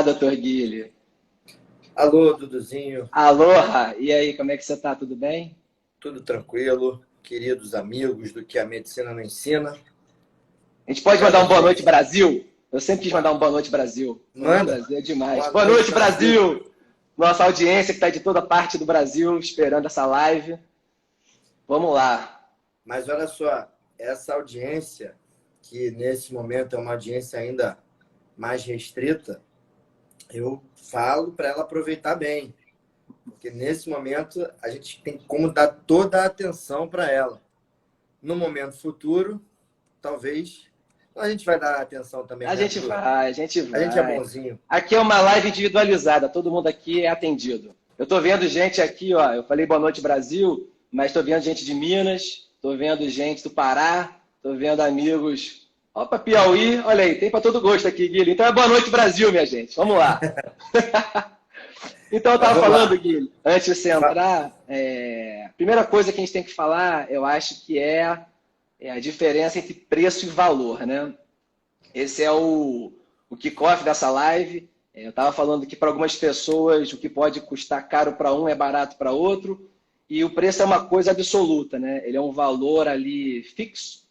doutor Guilherme. Alô, Duduzinho. Aloha! E aí, como é que você tá? Tudo bem? Tudo tranquilo? Queridos amigos do Que a Medicina Não Ensina. A gente pode mandar Cada um boa dia. noite, Brasil? Eu sempre quis mandar um boa noite, Brasil. Boa noite, Manda. Brasil é demais. Boa Boa noite, noite, Brasil. Brasil! Nossa audiência que está de toda parte do Brasil esperando essa live. Vamos lá. Mas olha só, essa audiência, que nesse momento é uma audiência ainda mais restrita, eu falo para ela aproveitar bem. Porque nesse momento a gente tem como dar toda a atenção para ela. No momento futuro, talvez a gente vai dar atenção também A gente dentro. vai, a gente A gente é vai. bonzinho. Aqui é uma live individualizada, todo mundo aqui é atendido. Eu estou vendo gente aqui, ó, eu falei boa noite, Brasil, mas estou vendo gente de Minas, estou vendo gente do Pará, estou vendo amigos. Opa, Piauí, olha aí, tem para todo gosto aqui, Guilherme. Então é boa noite, Brasil, minha gente. Vamos lá. Então eu Mas estava vamos falando, lá. Guilherme, antes de você entrar, a primeira coisa que a gente tem que falar, eu acho que é a diferença entre preço e valor, né? Esse é o kickoff dessa live. Eu estava falando que para algumas pessoas o que pode custar caro para um é barato para outro, e o preço é uma coisa absoluta, né? Ele é um valor ali fixo,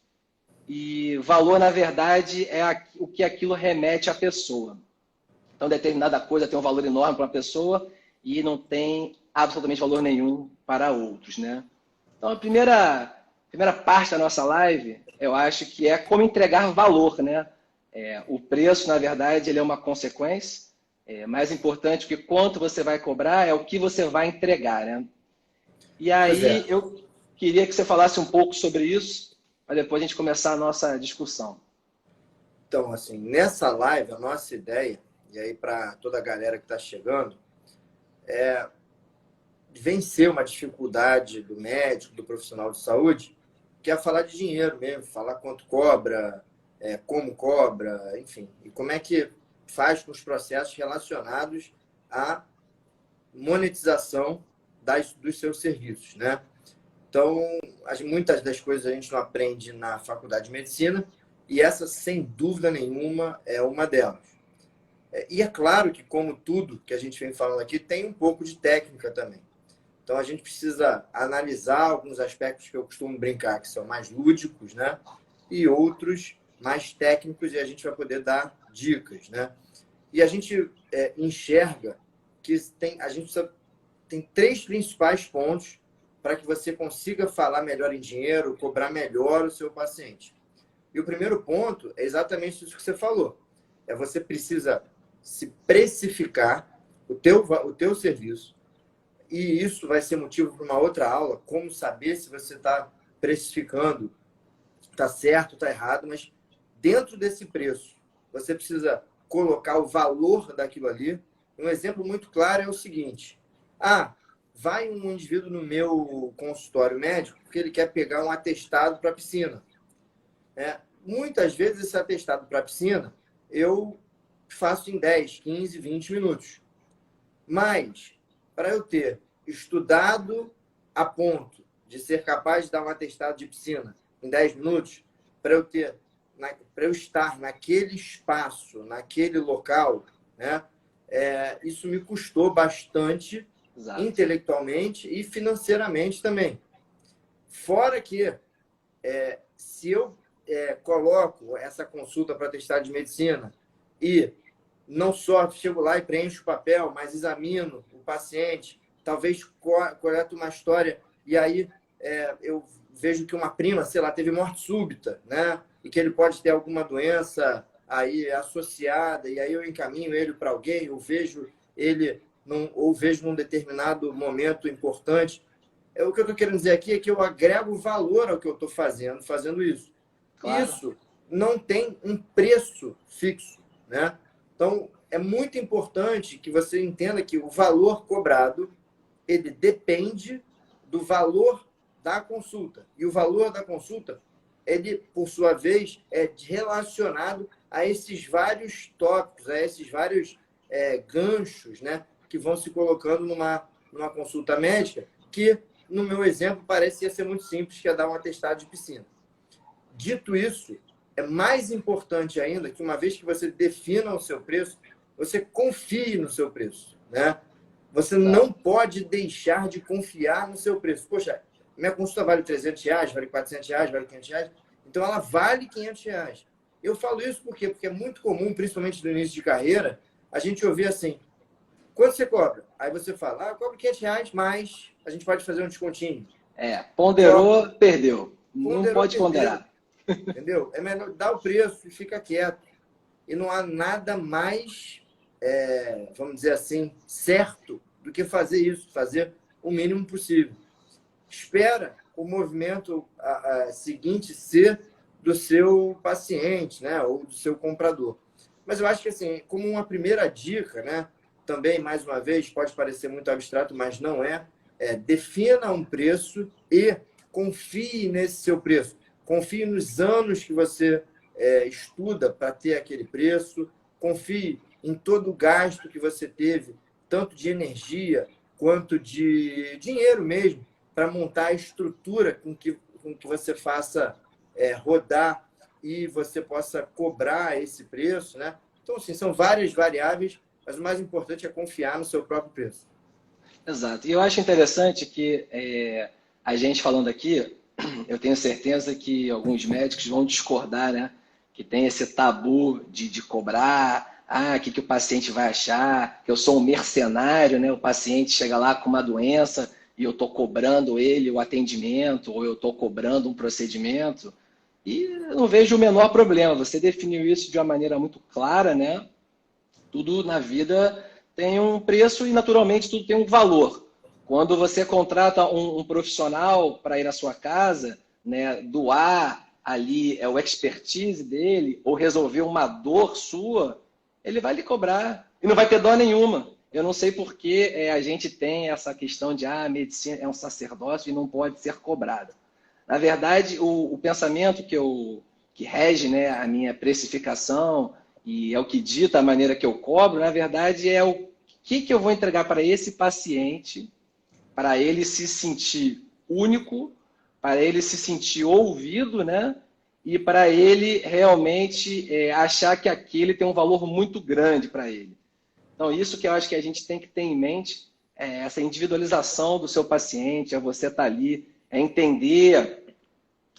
e valor, na verdade, é o que aquilo remete à pessoa. Então, determinada coisa tem um valor enorme para uma pessoa e não tem absolutamente valor nenhum para outros, né? Então, a primeira parte da nossa live, eu acho que é como entregar valor, né? O preço, na verdade, ele é uma consequência. Mais importante que quanto você vai cobrar é o que você vai entregar, né? E Pois aí é. eu queria que você falasse um pouco sobre isso, para depois a gente começar a nossa discussão. Então, assim, nessa live, a nossa ideia, e aí para toda a galera que está chegando, é vencer uma dificuldade do médico, do profissional de saúde, que é falar de dinheiro mesmo, falar quanto cobra, como cobra, enfim, e como é que faz com os processos relacionados à monetização dos seus serviços, né? Então, muitas das coisas a gente não aprende na faculdade de medicina e essa, sem dúvida nenhuma, é uma delas. E é claro que, como tudo que a gente vem falando aqui, tem um pouco de técnica também. Então, a gente precisa analisar alguns aspectos que eu costumo brincar, que são mais lúdicos, né? E outros mais técnicos, e a gente vai poder dar dicas, né? E a gente enxerga que a gente tem três principais pontos para que você consiga falar melhor em dinheiro, cobrar melhor o seu paciente. E o primeiro ponto é exatamente isso que você falou. Você precisa se precificar o teu serviço. E isso vai ser motivo para uma outra aula, como saber se você está precificando, está certo, está errado, mas dentro desse preço, você precisa colocar o valor daquilo ali. Um exemplo muito claro é o seguinte: vai um indivíduo no meu consultório médico porque ele quer pegar um atestado para a piscina. Muitas vezes esse atestado para a piscina eu faço em 10, 15, 20 minutos. Mas, para eu ter estudado a ponto de ser capaz de dar um atestado de piscina em 10 minutos, para eu estar naquele espaço, naquele local, né, isso me custou bastante. Exato. Intelectualmente e financeiramente também. Fora que, se eu coloco essa consulta para atestado de medicina e não só chego lá e preencho o papel, mas examino o paciente, talvez coleto uma história e aí eu vejo que uma prima, sei lá, teve morte súbita, né? E que ele pode ter alguma doença aí associada, e aí eu encaminho ele para alguém, eu vejo ele ou vejo num determinado momento importante. O que eu estou querendo dizer aqui é que eu agrego valor ao que eu estou fazendo isso. Claro. Isso não tem um preço fixo, né? Então, é muito importante que você entenda que o valor cobrado, ele depende do valor da consulta. E o valor da consulta, ele, por sua vez, é relacionado a esses vários tópicos, a esses vários ganchos, né, que vão se colocando numa consulta médica, que, no meu exemplo, parecia ser muito simples, que é dar um atestado de piscina. Dito isso, é mais importante ainda que, uma vez que você defina o seu preço, você confie no seu preço, né? Você Exato. não pode deixar de confiar no seu preço. Poxa, minha consulta vale R$ 300, vale R$ 400, vale R$ 500. Então, ela vale R$ 500. Eu falo isso por quê? Porque é muito comum, principalmente no início de carreira, a gente ouvir assim, quanto você cobra? Aí você fala, eu cobro R$ 500, mas a gente pode fazer um descontinho. Ponderou, perdeu. Não Ponderou, pode perdeu. ponderar. Entendeu? É melhor dar o preço e fica quieto. E não há nada mais, vamos dizer assim, certo do que fazer isso, fazer o mínimo possível. Espera o movimento seguinte ser do seu paciente, né, ou do seu comprador. Mas eu acho que, assim, como uma primeira dica, né, também, mais uma vez, pode parecer muito abstrato, mas não é, defina um preço e confie nesse seu preço. Confie nos anos que você estuda para ter aquele preço, confie em todo o gasto que você teve, tanto de energia quanto de dinheiro mesmo, para montar a estrutura com que você faça rodar e você possa cobrar esse preço, né? Então, assim, são várias variáveis, mas o mais importante é confiar no seu próprio preço. Exato. E eu acho interessante que a gente falando aqui, eu tenho certeza que alguns médicos vão discordar, né? Que tem esse tabu de cobrar, o que o paciente vai achar, que eu sou um mercenário, né? O paciente chega lá com uma doença e eu estou cobrando ele o atendimento, ou eu estou cobrando um procedimento. E eu não vejo o menor problema. Você definiu isso de uma maneira muito clara, né? Tudo na vida tem um preço e, naturalmente, tudo tem um valor. Quando você contrata um profissional para ir à sua casa, né, doar ali o expertise dele ou resolver uma dor sua, ele vai lhe cobrar e não vai ter dó nenhuma. Eu não sei por que a gente tem essa questão de a medicina é um sacerdócio e não pode ser cobrada. Na verdade, o pensamento que rege, né, a minha precificação e é o que dita a maneira que eu cobro, na verdade, é o que eu vou entregar para esse paciente, para ele se sentir único, para ele se sentir ouvido, né? E para ele realmente achar que aquele tem um valor muito grande para ele. Então, isso que eu acho que a gente tem que ter em mente, essa individualização do seu paciente, é você estar ali, é entender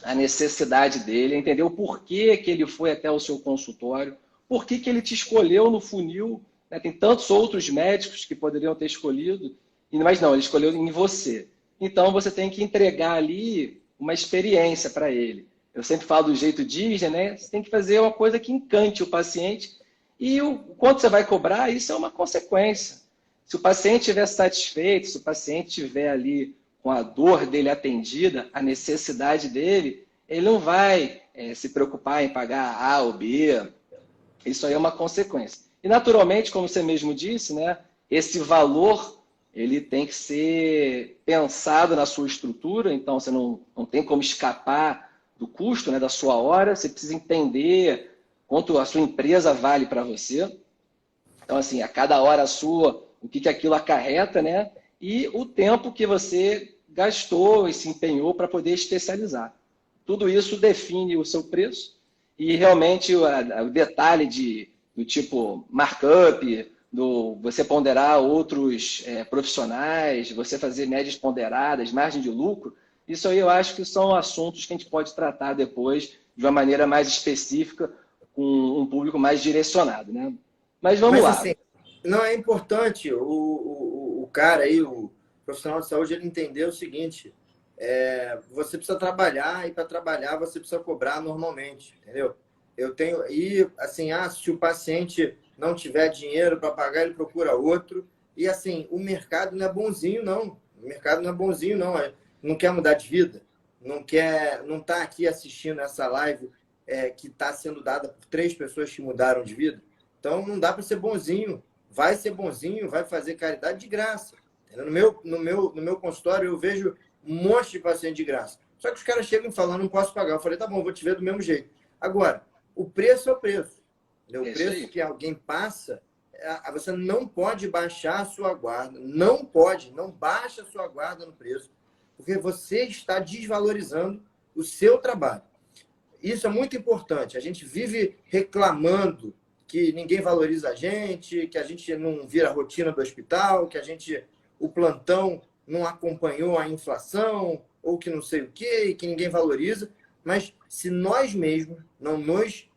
a necessidade dele, é entender o porquê que ele foi até o seu consultório, por que ele te escolheu no funil, né? Tem tantos outros médicos que poderiam ter escolhido, mas não, ele escolheu em você. Então, você tem que entregar ali uma experiência para ele. Eu sempre falo do jeito Disney, né? Você tem que fazer uma coisa que encante o paciente e o quanto você vai cobrar, isso é uma consequência. Se o paciente estiver satisfeito, se o paciente estiver ali com a dor dele atendida, a necessidade dele, ele não vai se preocupar em pagar A ou B. Isso aí é uma consequência. E, naturalmente, como você mesmo disse, né, esse valor ele tem que ser pensado na sua estrutura, então você não tem como escapar do custo, né, da sua hora, você precisa entender quanto a sua empresa vale para você. Então, assim, a cada hora sua, o que aquilo acarreta, né? E o tempo que você gastou e se empenhou para poder especializar. Tudo isso define o seu preço e realmente o detalhe do tipo markup, você ponderar outros profissionais, você fazer médias ponderadas, margem de lucro, isso aí eu acho que são assuntos que a gente pode tratar depois de uma maneira mais específica, com um público mais direcionado, né? Mas vamos Mas, lá. assim, não é importante o cara aí, o profissional de saúde, ele entender o seguinte: você precisa trabalhar e para trabalhar você precisa cobrar normalmente, entendeu? Eu tenho e assim, se o paciente não tiver dinheiro para pagar, ele procura outro. E assim, o mercado não é bonzinho, não. O mercado não é bonzinho, não. Não quer mudar de vida, não está aqui assistindo essa live que está sendo dada por 3 pessoas que mudaram de vida. Então não dá para ser bonzinho. Vai ser bonzinho, vai fazer caridade de graça. No meu consultório eu vejo um monte de paciente de graça. Só que os caras chegam e falam, não posso pagar. Eu falei, tá bom, vou te ver do mesmo jeito. Agora, o preço é o preço. O preço que alguém passa, você não pode baixar a sua guarda. Não pode, não baixa a sua guarda no preço. Porque você está desvalorizando o seu trabalho. Isso é muito importante. A gente vive reclamando que ninguém valoriza a gente não vira rotina do hospital, o plantão não acompanhou a inflação, ou que não sei o quê, e que ninguém valoriza. Mas se nós mesmos não nos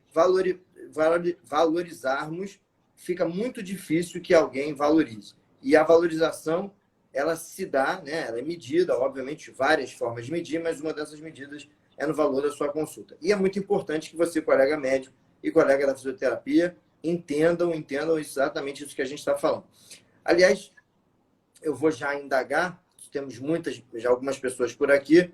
valorizarmos, fica muito difícil que alguém valorize. E a valorização, ela se dá, né? Ela é medida, obviamente, várias formas de medir, mas uma dessas medidas é no valor da sua consulta. E é muito importante que você, colega médico e colega da fisioterapia, entendam exatamente isso que a gente está falando. Aliás, eu vou já indagar, temos já algumas pessoas por aqui,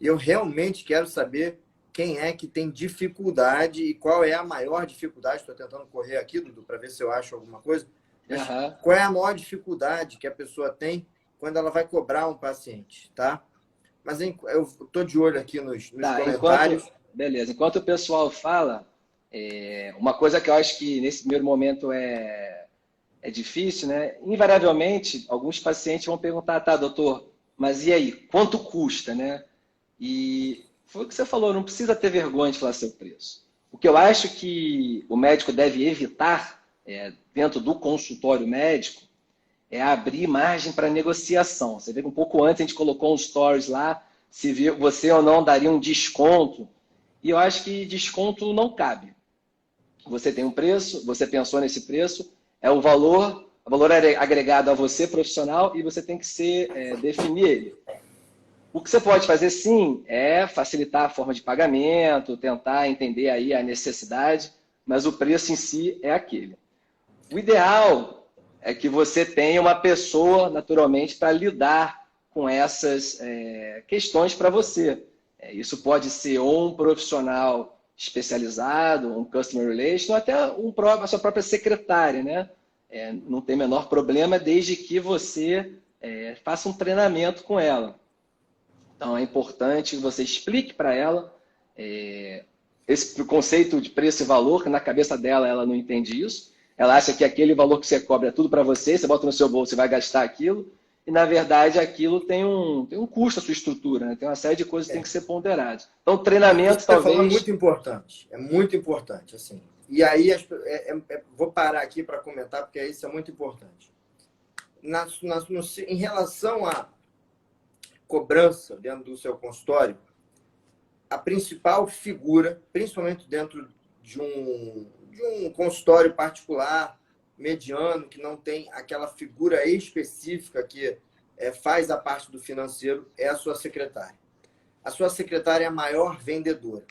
e eu realmente quero saber quem é que tem dificuldade e qual é a maior dificuldade. Estou tentando correr aqui, Dudu, para ver se eu acho alguma coisa. Mas qual é a maior dificuldade que a pessoa tem quando ela vai cobrar um paciente, tá? Mas eu estou de olho aqui nos comentários. Beleza. Enquanto o pessoal fala, uma coisa que eu acho que nesse primeiro momento é difícil, né? Invariavelmente, alguns pacientes vão perguntar, tá, doutor, mas e aí, quanto custa, né? E foi o que você falou, não precisa ter vergonha de falar seu preço. O que eu acho que o médico deve evitar, dentro do consultório médico, é abrir margem para negociação. Você vê que um pouco antes a gente colocou uns stories lá, se você ou não daria um desconto. E eu acho que desconto não cabe. Você tem um preço, você pensou nesse preço, é o valor agregado a você, profissional, e você tem que definir ele. O que você pode fazer, sim, é facilitar a forma de pagamento, tentar entender aí a necessidade, mas o preço em si é aquele. O ideal é que você tenha uma pessoa, naturalmente, para lidar com essas questões para você. Isso pode ser ou um profissional especializado, um customer relation, ou até a sua própria secretária, né? Não tem menor problema, desde que você faça um treinamento com ela. Então, é importante que você explique para ela esse conceito de preço e valor, que na cabeça dela ela não entende isso. Ela acha que aquele valor que você cobra é tudo para você, você bota no seu bolso e vai gastar aquilo, e na verdade aquilo tem um custo a sua estrutura, né? Tem uma série de coisas que tem que ser ponderadas. Então, treinamento você talvez... falou é muito importante, assim. E aí, vou parar aqui para comentar, porque isso é muito importante. Em relação à cobrança dentro do seu consultório, a principal figura, principalmente dentro de um consultório particular, mediano, que não tem aquela figura específica que faz a parte do financeiro, é a sua secretária. A sua secretária é a maior vendedora.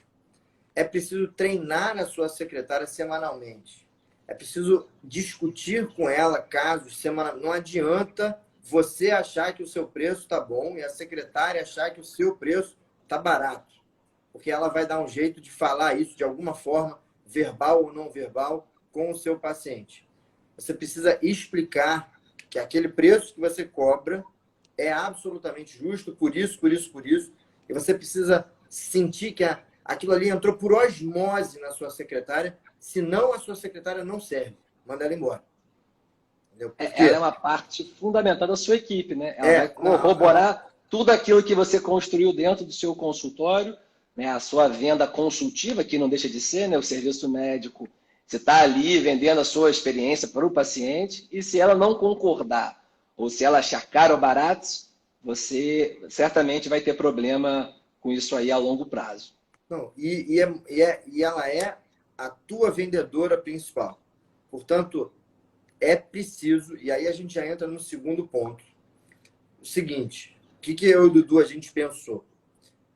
É preciso treinar a sua secretária semanalmente. É preciso discutir com ela casos semanalmente. Não adianta você achar que o seu preço está bom e a secretária achar que o seu preço está barato. Porque ela vai dar um jeito de falar isso de alguma forma, verbal ou não verbal, com o seu paciente. Você precisa explicar que aquele preço que você cobra é absolutamente justo, por isso. E você precisa sentir que aquilo ali entrou por osmose na sua secretária, senão a sua secretária não serve. Manda ela embora. Ela é uma parte fundamental da sua equipe, né? Ela vai corroborar tudo aquilo que você construiu dentro do seu consultório, né? A sua venda consultiva, que não deixa de ser, né? O serviço médico. Você está ali vendendo a sua experiência para o paciente, e se ela não concordar, ou se ela achar caro ou barato, você certamente vai ter problema com isso aí a longo prazo. Não, e ela é a tua vendedora principal. Portanto, é preciso, e aí a gente já entra no segundo ponto. O seguinte, o que eu e o Dudu a gente pensou?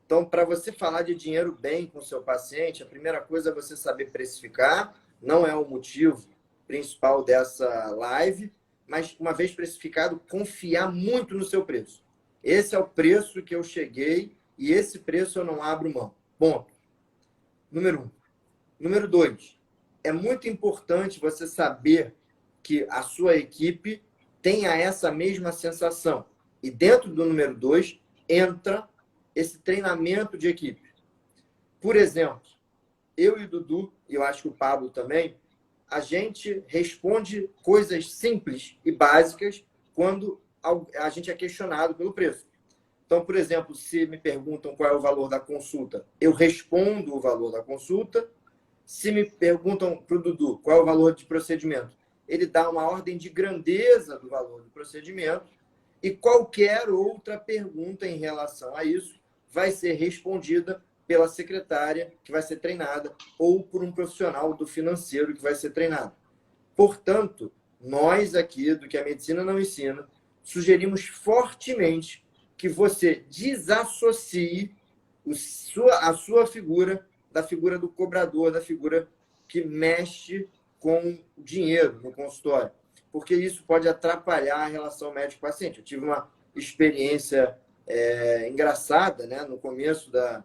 Então, para você falar de dinheiro bem com o seu paciente, a primeira coisa é você saber precificar. Não é o motivo principal dessa live, mas uma vez precificado, confiar muito no seu preço. Esse é o preço que eu cheguei e esse preço eu não abro mão. Ponto. Número 1. Número 2. É muito importante você saber que a sua equipe tenha essa mesma sensação. E dentro do número 2, entra esse treinamento de equipe. Por exemplo, eu e o Dudu, e eu acho que o Pablo também, a gente responde coisas simples e básicas quando a gente é questionado pelo preço. Então, por exemplo, se me perguntam qual é o valor da consulta, eu respondo o valor da consulta. Se me perguntam para o Dudu qual é o valor de procedimento, ele dá uma ordem de grandeza do valor do procedimento e qualquer outra pergunta em relação a isso vai ser respondida pela secretária que vai ser treinada ou por um profissional do financeiro que vai ser treinado. Portanto, nós aqui do Que a Medicina Não Ensina sugerimos fortemente que você desassocie a sua figura da figura do cobrador, da figura que mexe com o dinheiro no consultório, porque isso pode atrapalhar a relação médico-paciente. Eu tive uma experiência engraçada, né, no começo da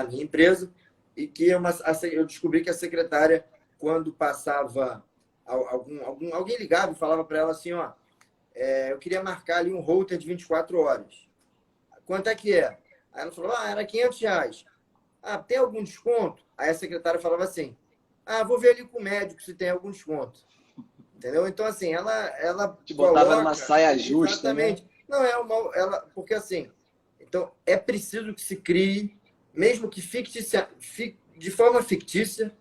minha empresa, e que eu descobri que a secretária, quando passava alguém ligava e falava para ela assim, ó, eu queria marcar ali um holter de 24 horas. Quanto é que é? Aí ela falou, era R$500. Tem algum desconto? Aí a secretária falava assim, vou ver ali com o médico se tem algum desconto. Entendeu? Então, assim, ela te botava numa saia justa, exatamente. Né? Não, porque assim, então é preciso que se crie, mesmo que de forma fictícia,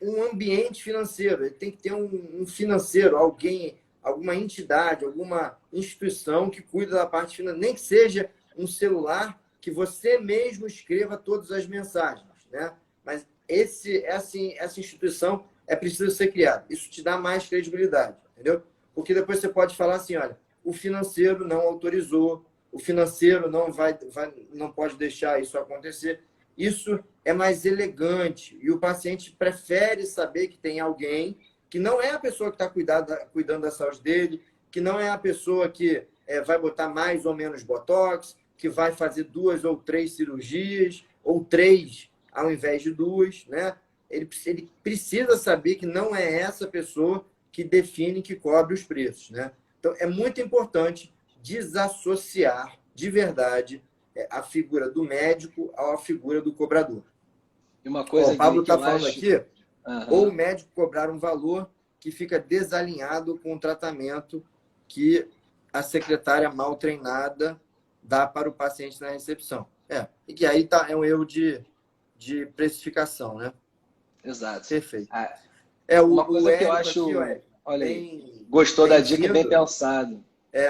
um ambiente financeiro. Ele tem que ter um financeiro, alguma entidade, alguma instituição que cuida da parte financeira, nem que seja um celular que você mesmo escreva todas as mensagens, né? Mas essa instituição é preciso ser criada. Isso te dá mais credibilidade, entendeu? Porque depois você pode falar assim, olha, o financeiro não autorizou, o financeiro não pode deixar isso acontecer. Isso é mais elegante e o paciente prefere saber que tem alguém que não é a pessoa que está cuidando da saúde dele, que não é a pessoa que vai botar mais ou menos botox, que vai fazer 2 ou 3 cirurgias, ou 3 ao invés de 2, né? Ele precisa saber que não é essa pessoa que define, que cobre os preços, né? Então, é muito importante desassociar de verdade a figura do médico à figura do cobrador. E uma coisa o Pablo está falando aqui, ou o médico cobrar um valor que fica desalinhado com o tratamento que a secretária mal treinada dá para o paciente na recepção. E que aí é um erro de precificação, né? Exato. Perfeito. Uma coisa que eu acho... Aqui, olha aí, gostou da dica, bem pensado.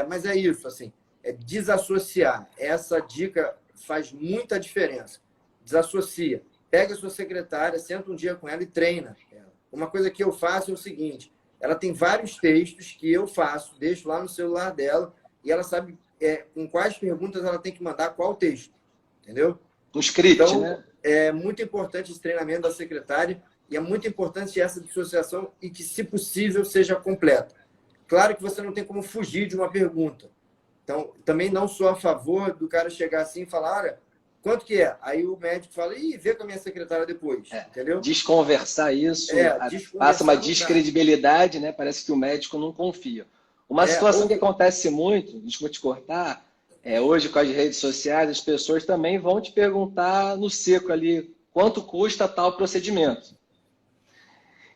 Mas é isso, assim, desassociar. Essa dica faz muita diferença. Desassocia. Pega a sua secretária, senta um dia com ela e treina ela. Uma coisa que eu faço é o seguinte, ela tem vários textos que eu faço, deixo lá no celular dela, e ela sabe com quais perguntas ela tem que mandar qual texto. Entendeu? Um script, então, né? É muito importante esse treinamento da secretária e é muito importante essa dissociação e que, se possível, seja completa. Claro que você não tem como fugir de uma pergunta. Então, também não sou a favor do cara chegar assim e falar, olha, quanto que é? Aí o médico fala, vê com a minha secretária depois, entendeu? Desconversar isso passa uma descredibilidade, né? Parece que o médico não confia. Uma situação que acontece muito, desculpa te cortar, hoje com as redes sociais, as pessoas também vão te perguntar no seco ali, quanto custa tal procedimento.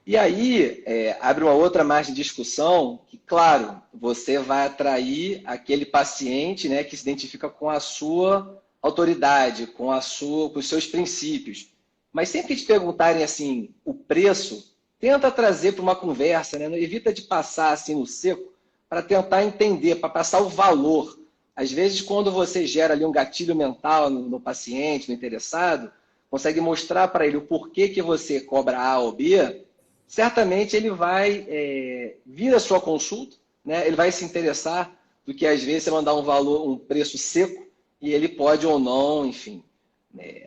E aí, abre uma outra margem de discussão, que, claro, você vai atrair aquele paciente, né, que se identifica com a sua autoridade, com os seus princípios. Mas sempre que te perguntarem assim, o preço, tenta trazer para uma conversa, né? Não evita de passar assim no seco, para tentar entender, para passar o valor. Às vezes, quando você gera ali um gatilho mental no paciente, no interessado, consegue mostrar para ele o porquê que você cobra A ou B, certamente ele vai vir à sua consulta, né? Ele vai se interessar do que às vezes você mandar um preço seco e ele pode ou não, enfim.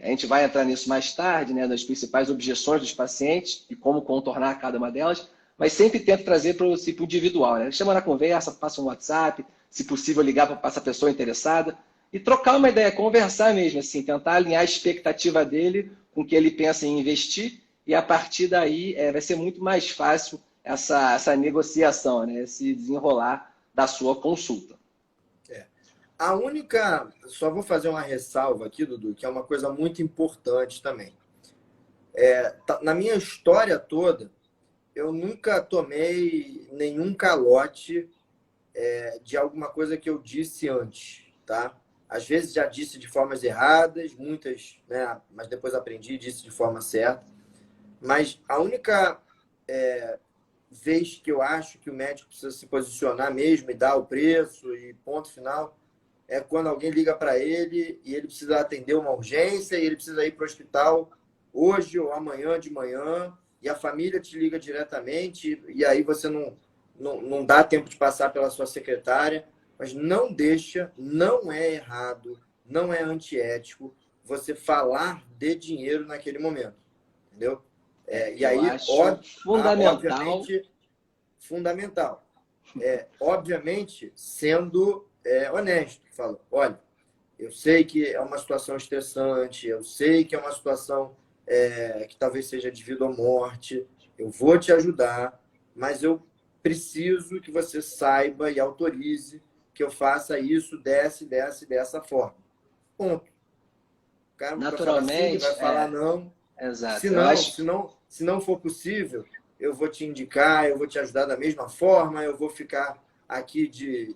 A gente vai entrar nisso mais tarde, né, nas principais objeções dos pacientes e como contornar cada uma delas, mas sempre tento trazer para o tipo individual, né? Chama na conversa, passa um WhatsApp, se possível ligar para essa pessoa interessada e trocar uma ideia, conversar mesmo, assim, tentar alinhar a expectativa dele com o que ele pensa em investir e a partir daí vai ser muito mais fácil essa negociação, né, esse desenrolar da sua consulta. Só vou fazer uma ressalva aqui, Dudu, que é uma coisa muito importante também. Na minha história toda, eu nunca tomei nenhum calote de alguma coisa que eu disse antes, tá? Às vezes já disse de formas erradas, muitas, né? Mas depois aprendi e disse de forma certa. Mas a única vez que eu acho que o médico precisa se posicionar mesmo e dar o preço e ponto final é quando alguém liga para ele e ele precisa atender uma urgência e ele precisa ir para o hospital hoje ou amanhã de manhã e a família te liga diretamente e aí você não dá tempo de passar pela sua secretária, mas não deixa, não é errado, não é antiético você falar de dinheiro naquele momento, entendeu? E Eu aí, acho fundamental. obviamente, fundamental. Obviamente, sendo honesto, falo, olha, eu sei que é uma situação estressante, eu sei que é uma situação que talvez seja de vida ou morte, eu vou te ajudar, mas eu preciso que você saiba e autorize que eu faça isso dessa forma. Ponto. O cara vai falar sim, Naturalmente, vai falar não. Se exato. Eu não, acho se não, se não for possível, eu vou te indicar, eu vou te ajudar da mesma forma, eu vou ficar aqui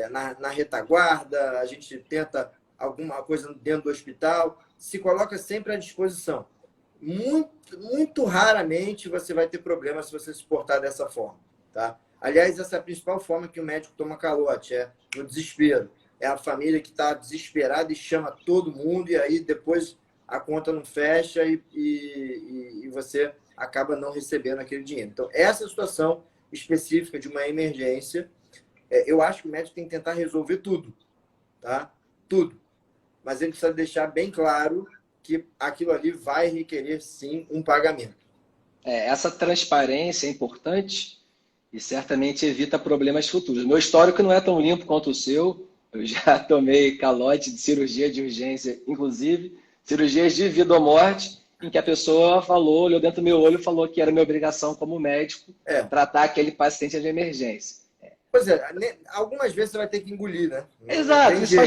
na retaguarda, a gente tenta alguma coisa dentro do hospital, se coloca sempre à disposição. Muito, muito raramente você vai ter problema se você se portar dessa forma, tá? Aliás, essa é a principal forma que o médico toma calote, no desespero. É a família que está desesperada e chama todo mundo, e aí depois a conta não fecha e você acaba não recebendo aquele dinheiro. Então, essa situação específica de uma emergência, eu acho que o médico tem que tentar resolver tudo, tá? Tudo. Mas ele precisa deixar bem claro que aquilo ali vai requerer, sim, um pagamento. essa transparência é importante e certamente evita problemas futuros. O meu histórico não é tão limpo quanto o seu. Eu já tomei calote de cirurgia de urgência, inclusive cirurgias de vida ou morte, em que a pessoa falou, olhou dentro do meu olho e falou que era minha obrigação como médico tratar aquele paciente de emergência. Pois é, algumas vezes você vai ter que engolir, né? Não Exato, tem jeito.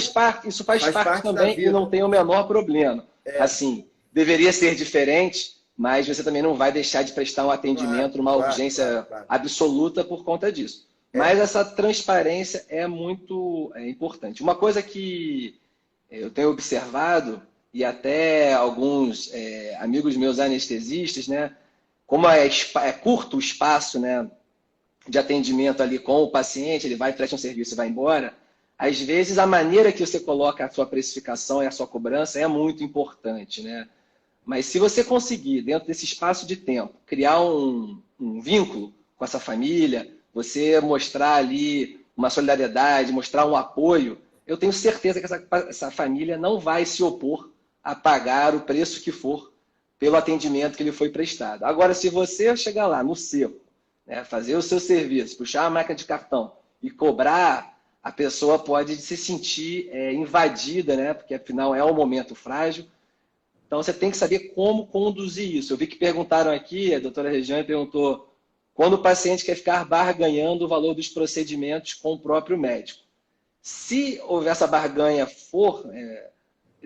Isso faz parte parte da também e vida. não tem o menor problema. Assim, deveria ser diferente, mas você também não vai deixar de prestar um atendimento numa urgência Claro. absoluta por conta disso. Mas essa transparência é muito importante. Uma coisa que eu tenho observado, e até alguns amigos meus anestesistas, né, como é curto o espaço, né, de atendimento ali com o paciente, ele vai, presta um serviço e vai embora, às vezes a maneira que você coloca a sua precificação e a sua cobrança é muito importante, né? Mas se você conseguir, dentro desse espaço de tempo, criar um vínculo com essa família, você mostrar ali uma solidariedade, mostrar um apoio, eu tenho certeza que essa família não vai se opor a pagar o preço que for pelo atendimento que lhe foi prestado. Agora, se você chegar lá no seco, né, fazer o seu serviço, puxar a máquina de cartão e cobrar, a pessoa pode se sentir invadida, né, porque afinal é um momento frágil. Então, você tem que saber como conduzir isso. Eu vi que perguntaram aqui, a doutora Regiane perguntou, quando o paciente quer ficar barganhando o valor dos procedimentos com o próprio médico. Se houver essa barganha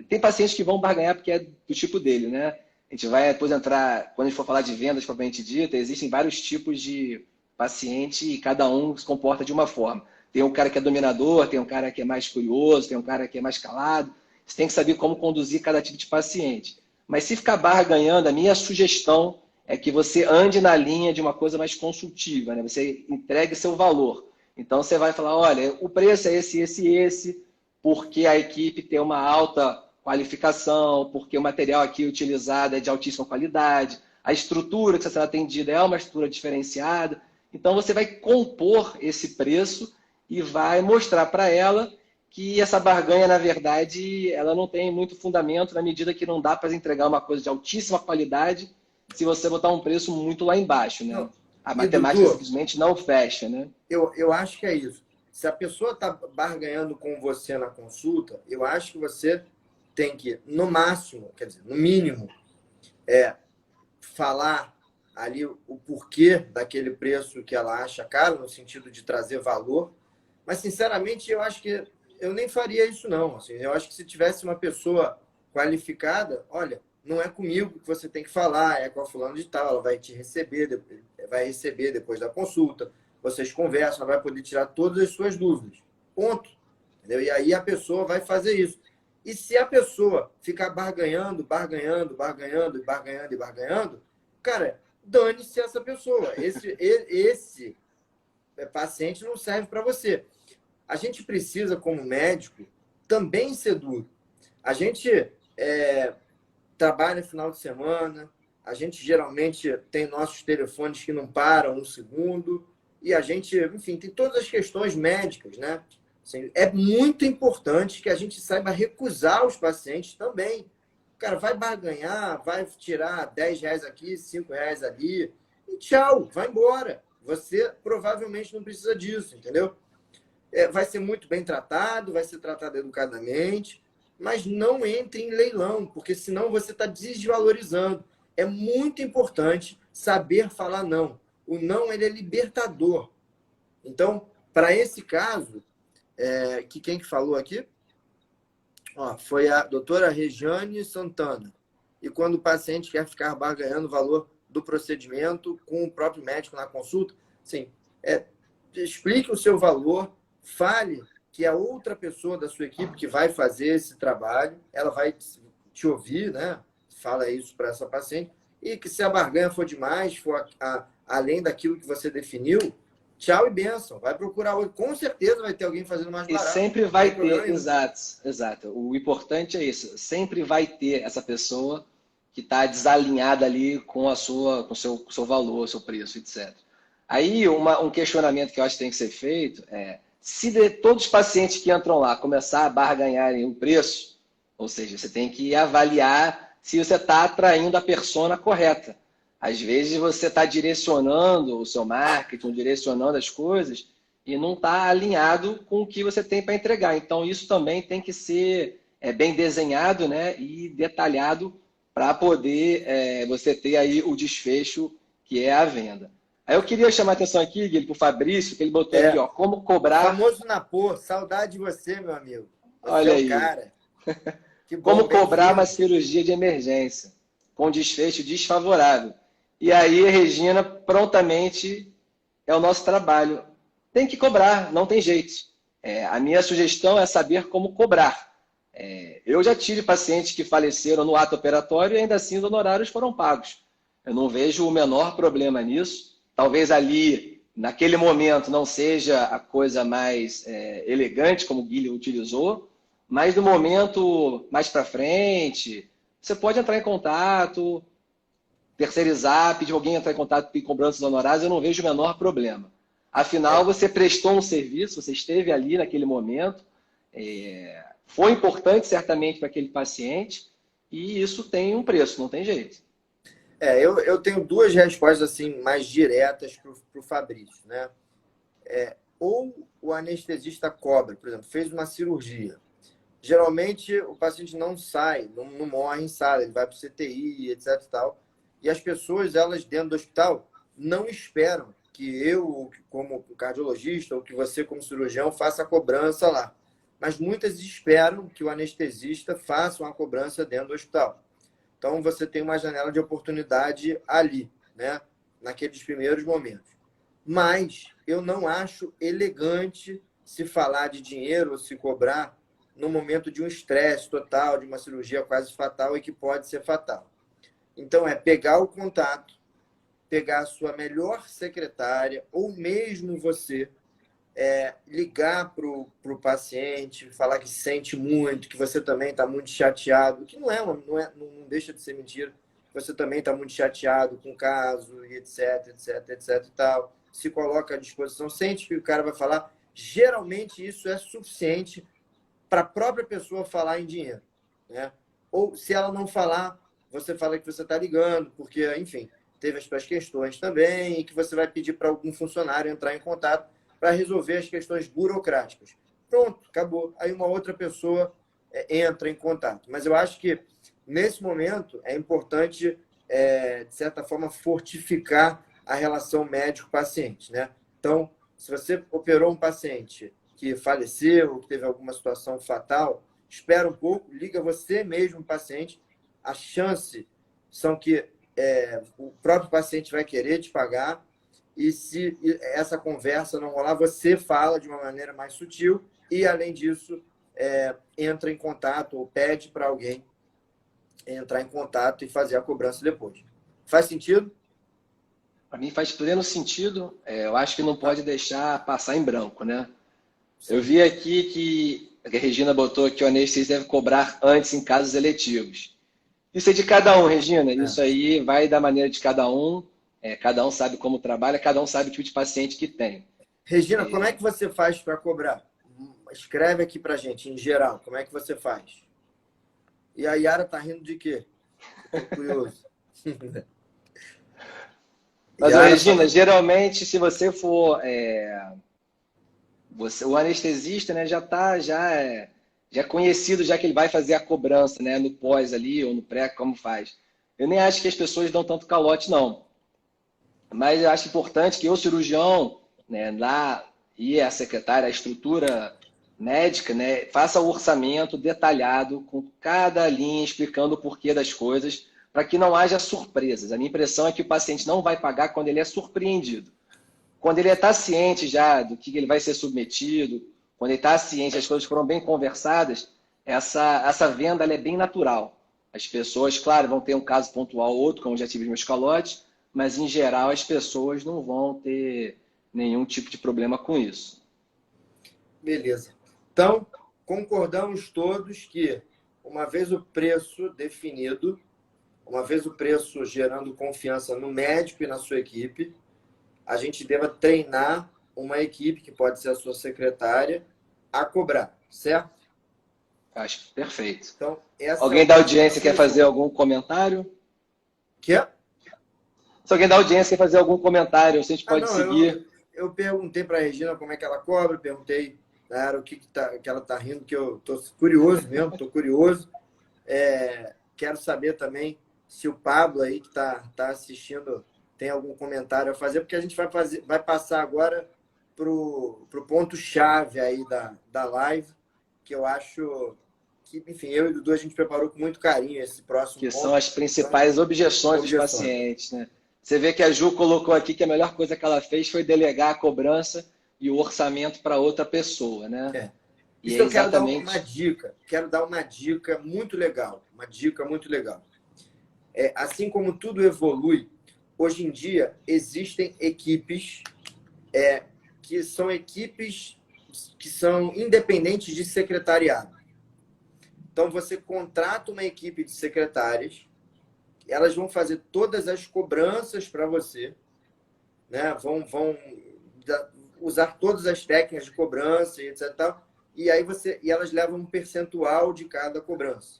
tem pacientes que vão barganhar porque é do tipo dele, né? A gente vai depois entrar, quando a gente for falar de vendas propriamente dita, existem vários tipos de paciente e cada um se comporta de uma forma. Tem um cara que é dominador, tem um cara que é mais curioso, tem um cara que é mais calado. Você tem que saber como conduzir cada tipo de paciente. Mas se ficar barganhando, a minha sugestão é que você ande na linha de uma coisa mais consultiva, né? Você entregue seu valor. Então você vai falar, olha, o preço é esse, porque a equipe tem uma alta qualificação, porque o material aqui utilizado é de altíssima qualidade, a estrutura que está sendo atendida é uma estrutura diferenciada. Então você vai compor esse preço e vai mostrar para ela que essa barganha, na verdade, ela não tem muito fundamento na medida que não dá para entregar uma coisa de altíssima qualidade se você botar um preço muito lá embaixo, né? Não. A matemática simplesmente não fecha, né? Eu acho que é isso. Se a pessoa está barganhando com você na consulta, eu acho que você tem que, no máximo, quer dizer, no mínimo, falar ali o porquê daquele preço que ela acha caro, no sentido de trazer valor. Mas, sinceramente, eu acho que eu nem faria isso, não. Assim, eu acho que se tivesse uma pessoa qualificada, olha, não é comigo que você tem que falar, é com a fulana de tal, ela vai te receber, vai receber depois da consulta, vocês conversam, ela vai poder tirar todas as suas dúvidas. Ponto. Entendeu? E aí a pessoa vai fazer isso. E se a pessoa ficar barganhando, cara, dane-se essa pessoa. Esse paciente não serve para você. A gente precisa, como médico, também ser duro. A gente trabalha no final de semana, a gente geralmente tem nossos telefones que não param um segundo, e a gente, enfim, tem todas as questões médicas, né? Assim, é muito importante que a gente saiba recusar os pacientes também. O cara vai barganhar, vai tirar R$ 10 aqui, R$ 5 ali, e tchau, vai embora. Você provavelmente não precisa disso, entendeu? Vai ser muito bem tratado, vai ser tratado educadamente, mas não entre em leilão, porque senão você está desvalorizando. É muito importante saber falar não. O não, ele é libertador. Então, para esse caso, quem que falou aqui? Foi a doutora Regiane Santana. E quando o paciente quer ficar barganhando o valor do procedimento com o próprio médico na consulta, sim, explique o seu valor, fale que a outra pessoa da sua equipe que vai fazer esse trabalho, ela vai te ouvir, né? Fala isso para essa paciente. E que se a barganha for demais, for além daquilo que você definiu, tchau e bênção. Vai procurar outro. Com certeza vai ter alguém fazendo mais barato. E sempre vai ter, exato. O importante é isso. Sempre vai ter essa pessoa que está desalinhada ali com com o seu valor, seu preço, etc. Aí, um questionamento que eu acho que tem que ser feito é se todos os pacientes que entram lá começar a barganharem o preço, ou seja, você tem que avaliar se você está atraindo a persona correta. Às vezes você está direcionando o seu marketing, direcionando as coisas e não está alinhado com o que você tem para entregar. Então, isso também tem que ser bem desenhado, né, e detalhado para poder você ter aí o desfecho que é a venda. Aí eu queria chamar a atenção aqui, Guilherme, para o Fabrício, que ele botou aqui, como cobrar... O famoso Napô, saudade de você, meu amigo. Você Olha aí. Cara. Que bom, como cobrar uma cirurgia de emergência com desfecho desfavorável. E aí, Regina, prontamente é o nosso trabalho. Tem que cobrar, não tem jeito. A minha sugestão é saber como cobrar. Eu já tive pacientes que faleceram no ato operatório e ainda assim os honorários foram pagos. Eu não vejo o menor problema nisso. Talvez ali, naquele momento, não seja a coisa mais elegante, como o Guilherme utilizou, mas no momento mais para frente, você pode entrar em contato, terceirizar, pedir alguém entrar em contato com cobranças honorárias, eu não vejo o menor problema. Afinal, você prestou um serviço, você esteve ali naquele momento, foi importante certamente para aquele paciente, e isso tem um preço, não tem jeito. Eu tenho duas respostas assim mais diretas para o Fabrício, né? Ou o anestesista cobra, por exemplo, fez uma cirurgia. Geralmente o paciente não sai, não morre em sala, ele vai para o CTI, etc. e tal. E as pessoas, elas dentro do hospital, não esperam que eu, como cardiologista, ou que você, como cirurgião, faça a cobrança lá. Mas muitas esperam que o anestesista faça uma cobrança dentro do hospital. Então, você tem uma janela de oportunidade ali, né? Naqueles primeiros momentos. Mas eu não acho elegante se falar de dinheiro ou se cobrar no momento de um estresse total, de uma cirurgia quase fatal e que pode ser fatal. Então, pegar o contato, pegar a sua melhor secretária, ou mesmo você, ligar para o paciente, falar que sente muito, que você também está muito chateado, que não deixa de ser mentira, você também está muito chateado com o caso, e etc, etc, etc e tal. Se coloca à disposição, sente que o cara vai falar. Geralmente, isso é suficiente para a própria pessoa falar em dinheiro, né? Ou se ela não falar, você fala que você está ligando, porque, enfim, teve as suas questões também, e que você vai pedir para algum funcionário entrar em contato para resolver as questões burocráticas. Pronto, acabou. Aí uma outra pessoa entra em contato. Mas eu acho que, nesse momento, é importante, de certa forma, fortificar a relação médico-paciente, né? Então, se você operou um paciente que faleceu, que teve alguma situação fatal, espera um pouco, liga você mesmo, paciente. A chance são que o próprio paciente vai querer te pagar, e se essa conversa não rolar, você fala de uma maneira mais sutil e, além disso, entra em contato ou pede para alguém entrar em contato e fazer a cobrança depois. Faz sentido? Para mim faz pleno sentido. Eu acho que não pode deixar passar em branco, né? Eu vi aqui que a Regina botou que o anestesista deve cobrar antes em casos eletivos. Isso é de cada um, Regina. É. Isso aí vai da maneira de cada um. Cada um sabe como trabalha, cada um sabe o tipo de paciente que tem. Regina, como é que você faz para cobrar? Escreve aqui para gente, em geral, como é que você faz? E a Yara tá rindo de quê? Tô curioso. Mas, Yara Regina, geralmente, se você for... o anestesista, né, já é conhecido, já que ele vai fazer a cobrança, né, no pós ali ou no pré, como faz. Eu nem acho que as pessoas dão tanto calote, não. Mas eu acho importante que o cirurgião, né, lá e a secretária, a estrutura médica, né, faça o orçamento detalhado com cada linha explicando o porquê das coisas, para que não haja surpresas. A minha impressão é que o paciente não vai pagar quando ele é surpreendido. Quando ele está ciente já do que ele vai ser submetido, quando ele está ciente, as coisas foram bem conversadas, essa venda ela é bem natural. As pessoas, claro, vão ter um caso pontual ou outro, como já tive meus calotes, mas em geral as pessoas não vão ter nenhum tipo de problema com isso. Beleza. Então, concordamos todos que, uma vez o preço definido, uma vez o preço gerando confiança no médico e na sua equipe, a gente deva treinar uma equipe, que pode ser a sua secretária, a cobrar, certo? Acho perfeito. Então, essa Alguém da audiência quer fazer algum comentário? Quer? Se alguém da audiência quer fazer algum comentário, se a gente pode seguir. Eu perguntei para a Regina como é que ela cobra, perguntei o que ela está rindo, que eu estou curioso mesmo, estou curioso. Quero saber também se o Pablo aí que está assistindo tem algum comentário a fazer, porque a gente vai passar agora para o ponto-chave aí da live, que eu acho que, enfim, eu e o Dudu, a gente preparou com muito carinho esse próximo que ponto. São as principais objeções dos pacientes, né? Você vê que a Ju colocou aqui que a melhor coisa que ela fez foi delegar a cobrança e o orçamento para outra pessoa, né? Isso eu quero dar uma dica. Quero dar uma dica muito legal. Uma dica muito legal. Assim como tudo evolui, hoje em dia existem equipes que são independentes de secretariado. Então, você contrata uma equipe de secretárias, elas vão fazer todas as cobranças para você, né? Vão usar todas as técnicas de cobrança e etc. E aí elas levam um percentual de cada cobrança.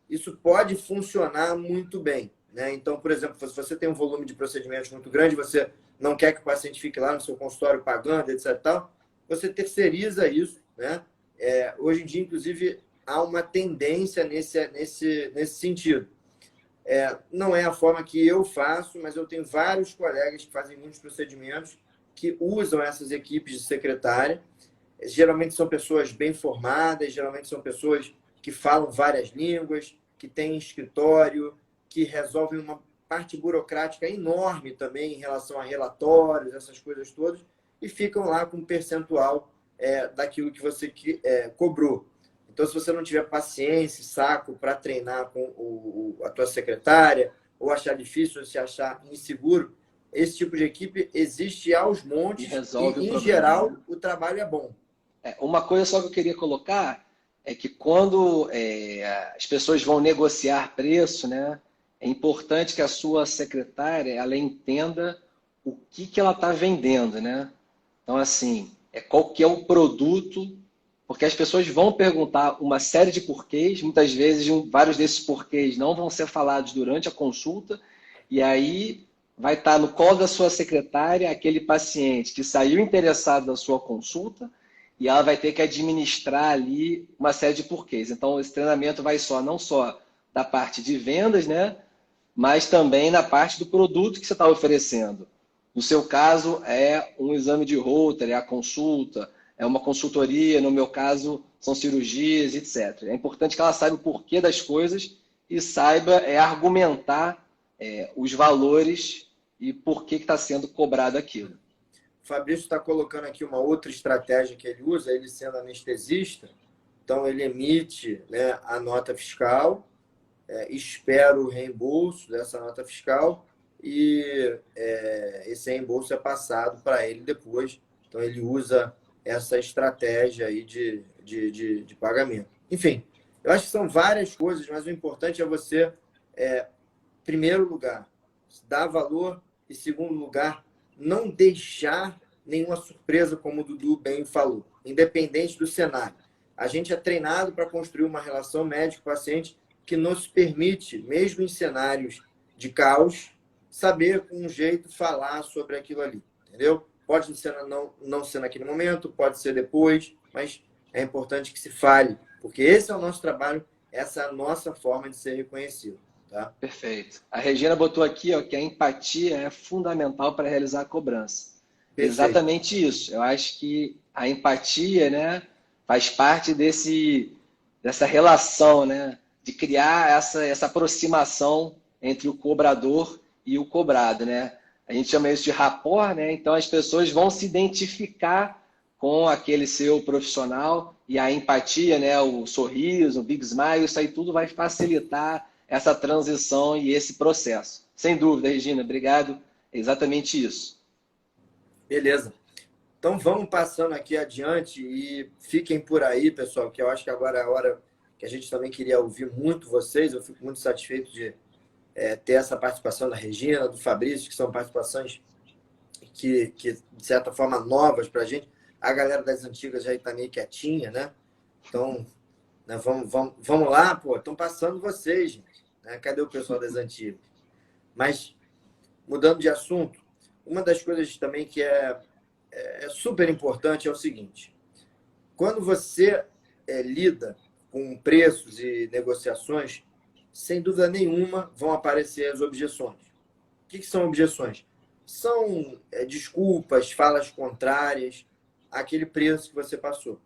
Isso pode funcionar muito bem, né? Então, por exemplo, se você tem um volume de procedimentos muito grande, você não quer que o paciente fique lá no seu consultório pagando, etc. Você terceiriza isso, né? Hoje em dia, inclusive, há uma tendência nesse sentido. Não é a forma que eu faço, mas eu tenho vários colegas que fazem muitos procedimentos que usam essas equipes de secretária. Geralmente são pessoas bem formadas, geralmente são pessoas que falam várias línguas, que têm escritório, que resolvem uma parte burocrática enorme também em relação a relatórios, essas coisas todas, e ficam lá com um percentual daquilo que você cobrou. Então, se você não tiver paciência, saco para treinar com a tua secretária, ou achar difícil, ou se achar inseguro, esse tipo de equipe existe aos montes e em geral, o trabalho é bom. Uma coisa só que eu queria colocar é que quando as pessoas vão negociar preço, né, é importante que a sua secretária ela entenda o que ela está vendendo, né? Então, assim, qual que é o produto, porque as pessoas vão perguntar uma série de porquês, muitas vezes vários desses porquês não vão ser falados durante a consulta, e aí vai estar no colo da sua secretária aquele paciente que saiu interessado da sua consulta e ela vai ter que administrar ali uma série de porquês. Então, esse treinamento vai não só da parte de vendas, né, mas também na parte do produto que você está oferecendo. No seu caso, é um exame de Holter, é a consulta, é uma consultoria, no meu caso, são cirurgias, etc. É importante que ela saiba o porquê das coisas e saiba argumentar os valores e por que está sendo cobrado aquilo. O Fabrício está colocando aqui uma outra estratégia que ele usa, ele sendo anestesista, então ele emite, né, a nota fiscal, espera o reembolso dessa nota fiscal e esse reembolso é passado para ele depois. Então, ele usa essa estratégia aí de pagamento. Enfim, eu acho que são várias coisas, mas o importante é você, primeiro lugar, dar valor e, segundo lugar, não deixar nenhuma surpresa, como o Dudu bem falou, independente do cenário. A gente é treinado para construir uma relação médico-paciente que nos permite, mesmo em cenários de caos, saber com um jeito falar sobre aquilo ali, entendeu? Pode ser não ser naquele momento, pode ser depois, mas é importante que se fale, porque esse é o nosso trabalho, essa é a nossa forma de ser reconhecido. Tá? Perfeito. A Regina botou aqui, ó, que a empatia é fundamental para realizar a cobrança. Perfeito. Exatamente isso. Eu acho que a empatia, né, faz parte dessa relação, né, de criar essa aproximação entre o cobrador e o cobrado, né? A gente chama isso de rapport, né? Então as pessoas vão se identificar com aquele seu profissional e a empatia, né, o sorriso, o big smile, isso aí tudo vai facilitar essa transição e esse processo. Sem dúvida, Regina, obrigado. É exatamente isso. Beleza. Então vamos passando aqui adiante e fiquem por aí, pessoal, que eu acho que agora é a hora que a gente também queria ouvir muito vocês. Eu fico muito satisfeito de ter essa participação da Regina, do Fabrício, que são participações que de certa forma, novas para a gente. A galera das antigas já está meio quietinha, né? Então, né, vamos lá, pô, estão passando vocês, gente. Né? Cadê o pessoal das antigas? Mas, mudando de assunto, uma das coisas também que é super importante é o seguinte: quando você lida com preços e negociações, sem dúvida nenhuma vão aparecer as objeções. O que são objeções? São desculpas, falas contrárias àquele preço que você passou.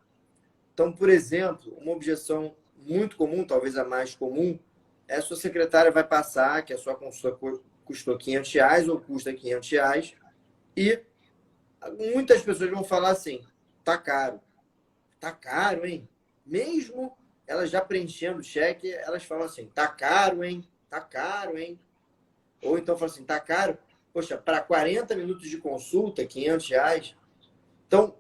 Então, por exemplo, uma objeção muito comum, talvez a mais comum, é a sua secretária vai passar que a sua consulta custou R$500 ou custa R$500 e muitas pessoas vão falar assim, tá caro. Tá caro, hein? Mesmo elas já preenchendo o cheque, elas falam assim, tá caro, hein? Tá caro, hein? Ou então falam assim, tá caro? Poxa, para 40 minutos de consulta, R$500. Então,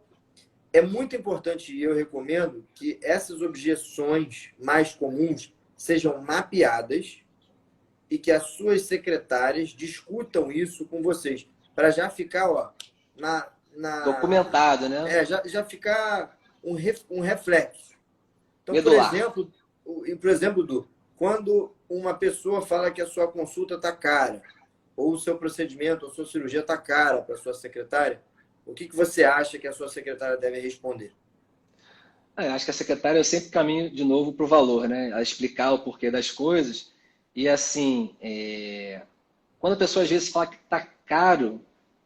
é muito importante e eu recomendo que essas objeções mais comuns sejam mapeadas e que as suas secretárias discutam isso com vocês, para já ficar, ó, documentado, né? Já ficar um reflexo. Então, Medular. por exemplo, Du, quando uma pessoa fala que a sua consulta está cara, ou o seu procedimento, ou a sua cirurgia está cara para a sua secretária, o que você acha que a sua secretária deve responder? Eu acho que a secretária eu sempre caminho de novo para o valor, né? A explicar o porquê das coisas. E assim, quando a pessoa às vezes fala que está caro,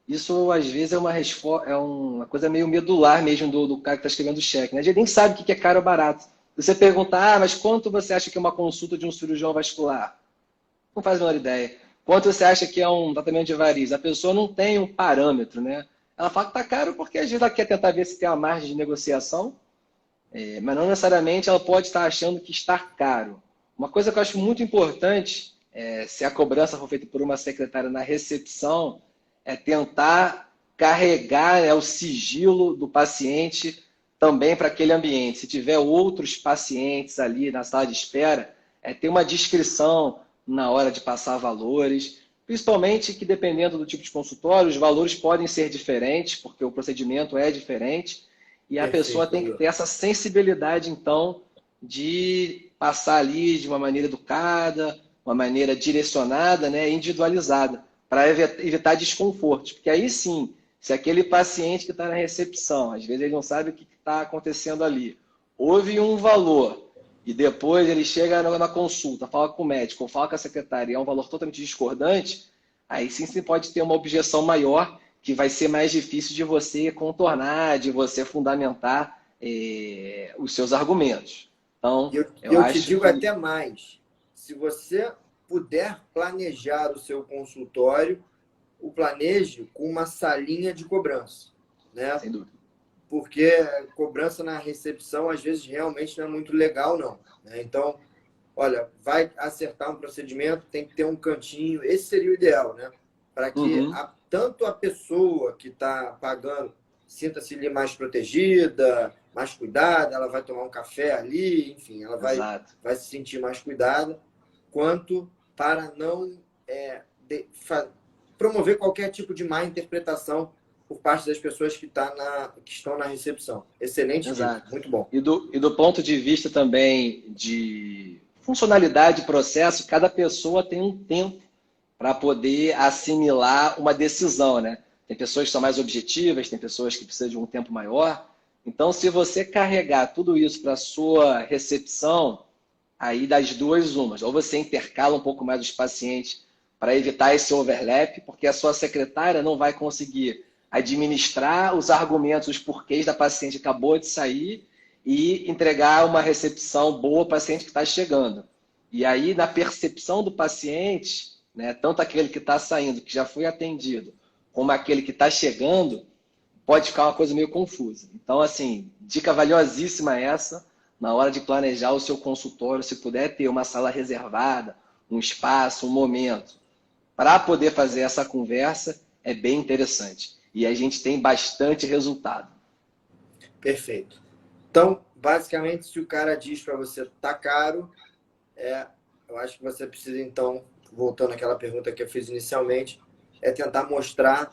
isso às vezes é uma coisa meio medular mesmo do cara que está escrevendo o cheque, né? A gente nem sabe o que é caro ou barato. Você perguntar, mas quanto você acha que é uma consulta de um cirurgião vascular? Não faz a menor ideia. Quanto você acha que é um tratamento de varizes? A pessoa não tem um parâmetro, né? Ela fala que está caro porque às vezes ela quer tentar ver se tem uma margem de negociação, mas não necessariamente ela pode estar achando que está caro. Uma coisa que eu acho muito importante, se a cobrança for feita por uma secretária na recepção, é tentar carregar o sigilo do paciente também para aquele ambiente. Se tiver outros pacientes ali na sala de espera, ter uma descrição na hora de passar valores, principalmente que dependendo do tipo de consultório, os valores podem ser diferentes, porque o procedimento é diferente, e a pessoa tem que ter essa sensibilidade, então, de passar ali de uma maneira educada, uma maneira direcionada, né, individualizada, para evitar desconfortos. Porque aí sim, se aquele paciente que está na recepção, às vezes ele não sabe o que está acontecendo ali, houve um valor, e depois ele chega na consulta, fala com o médico, ou fala com a secretária, e é um valor totalmente discordante, aí sim você pode ter uma objeção maior, que vai ser mais difícil de você contornar, de você fundamentar os seus argumentos. Então, eu te digo até mais. Se você puder planejar o seu consultório, o planeje com uma salinha de cobrança. Né? Sem dúvida. Porque cobrança na recepção, às vezes, realmente não é muito legal, não. Né? Então, olha, vai acertar um procedimento, tem que ter um cantinho. Esse seria o ideal, né? para que tanto a pessoa que está pagando sinta-se ali mais protegida, mais cuidada, ela vai tomar um café ali, enfim, ela vai se sentir mais cuidada, quanto para não promover qualquer tipo de má interpretação por parte das pessoas que estão na recepção. Excelente dica, muito bom. E do ponto de vista também de funcionalidade e processo, cada pessoa tem um tempo para poder assimilar uma decisão, né? Tem pessoas que são mais objetivas, tem pessoas que precisam de um tempo maior. Então, se você carregar tudo isso para a sua recepção, aí das duas umas. Ou você intercala um pouco mais os pacientes para evitar esse overlap, porque a sua secretária não vai conseguir administrar os argumentos, os porquês da paciente que acabou de sair e entregar uma recepção boa ao paciente que está chegando. E aí, na percepção do paciente, né, tanto aquele que está saindo, que já foi atendido, como aquele que está chegando, pode ficar uma coisa meio confusa. Então, assim, dica valiosíssima essa, na hora de planejar o seu consultório, se puder ter uma sala reservada, um espaço, um momento, para poder fazer essa conversa, é bem interessante. E a gente tem bastante resultado. Perfeito. Então, basicamente, se o cara diz para você tá caro, eu acho que você precisa, então, voltando àquela pergunta que eu fiz inicialmente, é tentar mostrar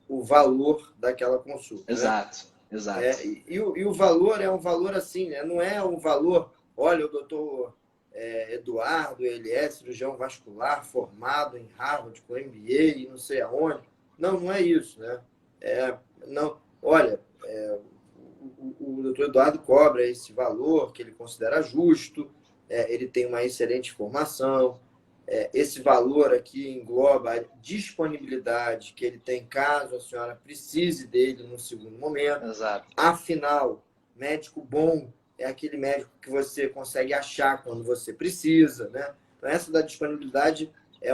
o valor daquela consulta. Exato, né? Exato. E o valor é um valor assim, né? Não é um valor, olha, o doutor Eduardo, ele é cirurgião vascular, formado em Harvard, com MBA e não sei aonde. Não é isso, né? Não, olha, o doutor Eduardo cobra esse valor que ele considera justo, ele tem uma excelente formação, esse valor aqui engloba a disponibilidade que ele tem caso a senhora precise dele no segundo momento. Exato. Afinal, médico bom é aquele médico que você consegue achar quando você precisa, né? Então, essa da disponibilidade é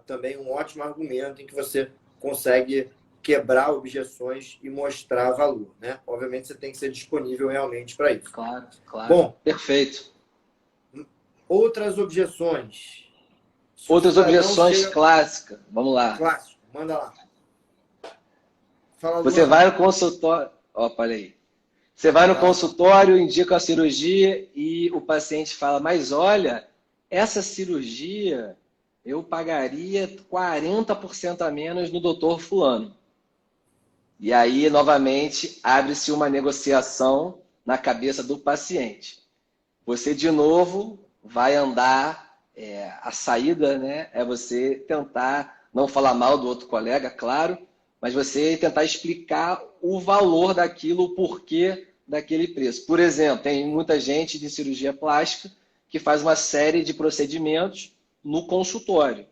também um ótimo argumento em que você consegue quebrar objeções e mostrar valor, né? Obviamente, você tem que ser disponível realmente para isso. Claro. Bom, perfeito. Outras objeções. Outras objeções clássicas. Vamos lá. Clássico, manda lá. Fala, você vai no consultório. Olha aí. Você vai no consultório, indica a cirurgia e o paciente fala, mas olha, essa cirurgia eu pagaria 40% a menos no doutor fulano. E aí, novamente, abre-se uma negociação na cabeça do paciente. Você, de novo, vai andar, a saída, né, é você tentar não falar mal do outro colega, claro, mas você tentar explicar o valor daquilo, o porquê daquele preço. Por exemplo, tem muita gente de cirurgia plástica que faz uma série de procedimentos no consultório.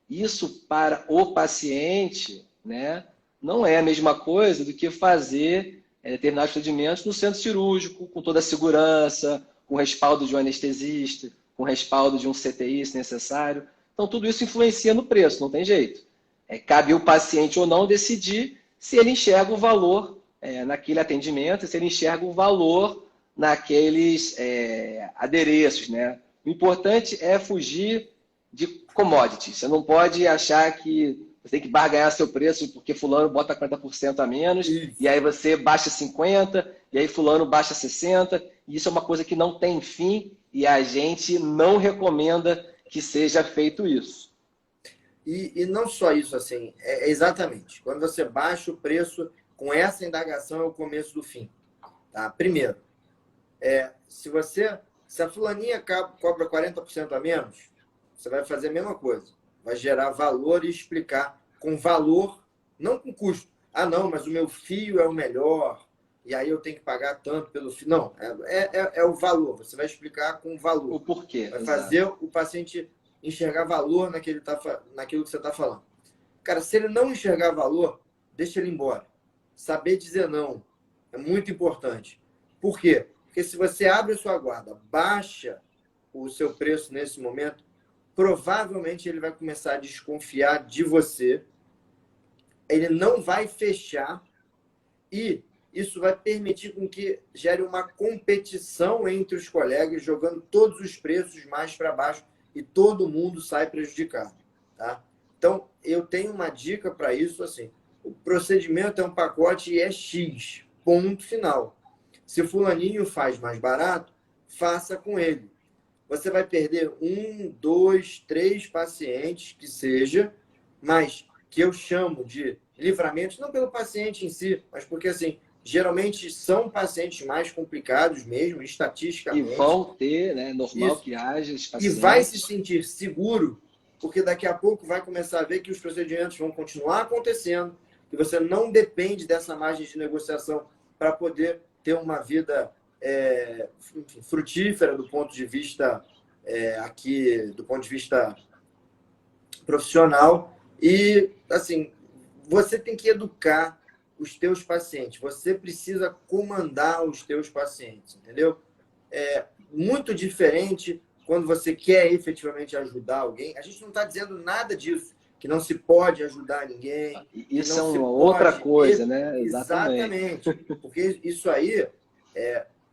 Isso para o paciente, né, não é a mesma coisa do que fazer determinados procedimentos no centro cirúrgico, com toda a segurança, com respaldo de um anestesista, com respaldo de um CTI, se necessário. Então, tudo isso influencia no preço, não tem jeito. Cabe ao paciente ou não decidir se ele enxerga o valor naquele atendimento, se ele enxerga o valor naqueles adereços, né? O importante é fugir de commodity. Você não pode achar que você tem que barganhar seu preço porque fulano bota 40% a menos, e aí você baixa 50%, e aí fulano baixa 60%, e isso é uma coisa que não tem fim, e a gente não recomenda que seja feito isso. E não só isso, assim, exatamente. Quando você baixa o preço, com essa indagação é o começo do fim. Tá? Primeiro, se a fulaninha cobra 40% a menos, você vai fazer a mesma coisa. Vai gerar valor e explicar com valor, não com custo. Ah, não, mas o meu fio é o melhor, e aí eu tenho que pagar tanto pelo fio. Não, é o valor. Você vai explicar com valor. O porquê. Vai fazer o paciente enxergar valor naquilo que você está falando. Cara, se ele não enxergar valor, deixa ele embora. Saber dizer não é muito importante. Por quê? Porque se você abre a sua guarda, baixa o seu preço nesse momento, provavelmente ele vai começar a desconfiar de você, ele não vai fechar e isso vai permitir com que gere uma competição entre os colegas, jogando todos os preços mais para baixo e todo mundo sai prejudicado. Tá? Então, eu tenho uma dica para isso, assim, o procedimento é um pacote e é X, ponto final. Se o fulaninho faz mais barato, faça com ele. Você vai perder 1, 2, 3 pacientes, que seja, mas que eu chamo de livramentos, não pelo paciente em si, mas porque, assim, geralmente são pacientes mais complicados mesmo, E estatisticamente. vão ter, né? Normal Isso. que haja esses E vai se pacientes. sentir seguro, porque daqui a pouco vai começar a ver que os procedimentos vão continuar acontecendo, que você não depende dessa margem de negociação para poder ter uma vida frutífera do ponto de vista do ponto de vista profissional. E, assim, você tem que educar os teus pacientes. Você precisa comandar os teus pacientes, entendeu? É muito diferente quando você quer efetivamente ajudar alguém. A gente não está dizendo nada disso, que não se pode ajudar ninguém, que Isso é não se uma outra pode... coisa, né? Exatamente. Exatamente. Porque isso aí,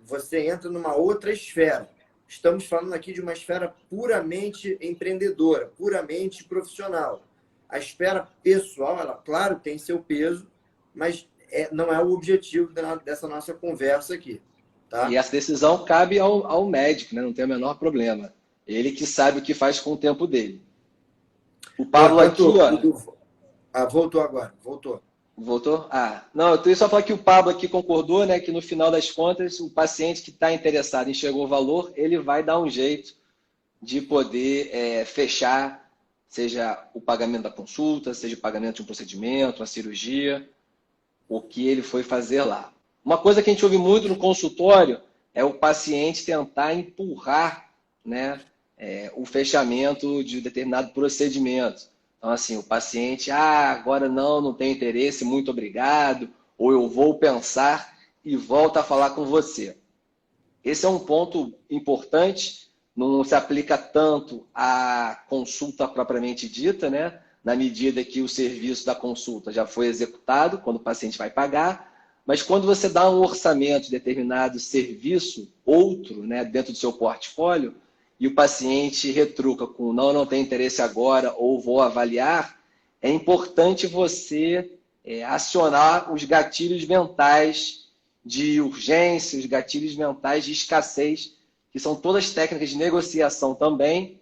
você entra numa outra esfera. Estamos falando aqui de uma esfera puramente empreendedora, puramente profissional. A esfera pessoal, ela, claro, tem seu peso, mas não é o objetivo dessa nossa conversa aqui. E Tá? essa decisão cabe ao médico, né? Não tem o menor problema. Ele que sabe o que faz com o tempo dele. O Pablo aqui, Enquanto ó. voltou agora, voltou. Voltou? Ah, não, eu queria só falar que o Pablo aqui concordou, né? Que no final das contas, o paciente que está interessado em chegar ao valor, ele vai dar um jeito de poder fechar, seja o pagamento da consulta, seja o pagamento de um procedimento, uma cirurgia, o que ele foi fazer lá. Uma coisa que a gente ouve muito no consultório é o paciente tentar empurrar, né, o fechamento de determinado procedimento. Então, assim, o paciente, agora não tem interesse, muito obrigado, ou eu vou pensar e volto a falar com você. Esse é um ponto importante, não se aplica tanto à consulta propriamente dita, né? Na medida que o serviço da consulta já foi executado, quando o paciente vai pagar, mas quando você dá um orçamento de determinado serviço, outro, né, dentro do seu portfólio, e o paciente retruca com não tem interesse agora ou vou avaliar, é importante você acionar os gatilhos mentais de urgência, os gatilhos mentais de escassez, que são todas técnicas de negociação também,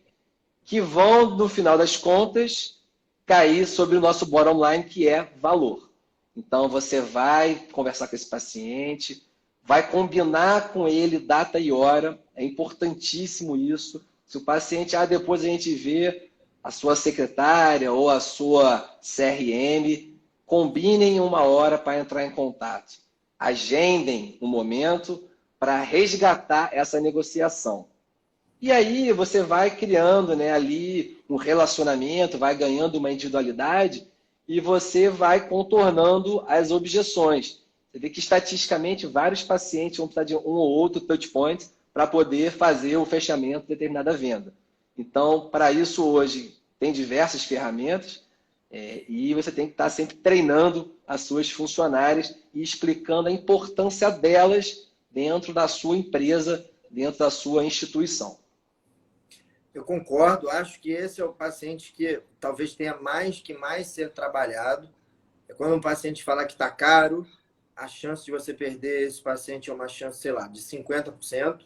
que vão, no final das contas, cair sobre o nosso bottom line, que é valor. Então, você vai conversar com esse paciente, vai combinar com ele data e hora, é importantíssimo isso. Se o paciente, depois a gente vê a sua secretária ou a sua CRM, combinem uma hora para entrar em contato. Agendem um momento para resgatar essa negociação. E aí você vai criando, né, ali um relacionamento, vai ganhando uma individualidade e você vai contornando as objeções. Você vê que estatisticamente vários pacientes vão precisar de um ou outro touch point para poder fazer o fechamento de determinada venda. Então, para isso hoje tem diversas ferramentas e você tem que estar sempre treinando as suas funcionárias e explicando a importância delas dentro da sua empresa, dentro da sua instituição. Eu concordo, acho que esse é o paciente que talvez tenha mais ser trabalhado. É quando um paciente fala que está caro, a chance de você perder esse paciente é uma chance, sei lá, de 50%.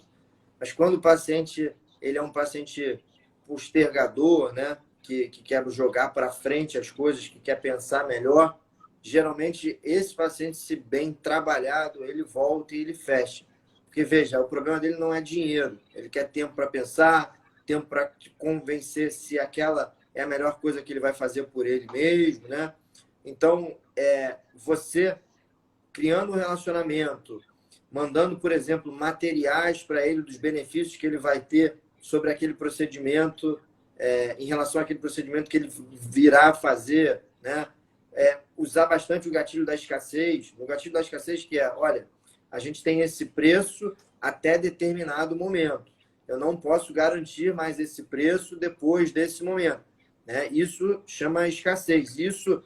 Mas quando o paciente ele é um paciente postergador, né, que quer jogar para frente as coisas, que quer pensar melhor, geralmente esse paciente, se bem trabalhado, ele volta e ele fecha. Porque, veja, o problema dele não é dinheiro. Ele quer tempo para pensar, tempo para te convencer se aquela é a melhor coisa que ele vai fazer por ele mesmo, né? Então, você criando um relacionamento, mandando, por exemplo, materiais para ele dos benefícios que ele vai ter sobre aquele procedimento, em relação àquele procedimento que ele virá fazer, né? Usar bastante o gatilho da escassez. O gatilho da escassez que olha, a gente tem esse preço até determinado momento. Eu não posso garantir mais esse preço depois desse momento, né? Isso chama escassez. Isso,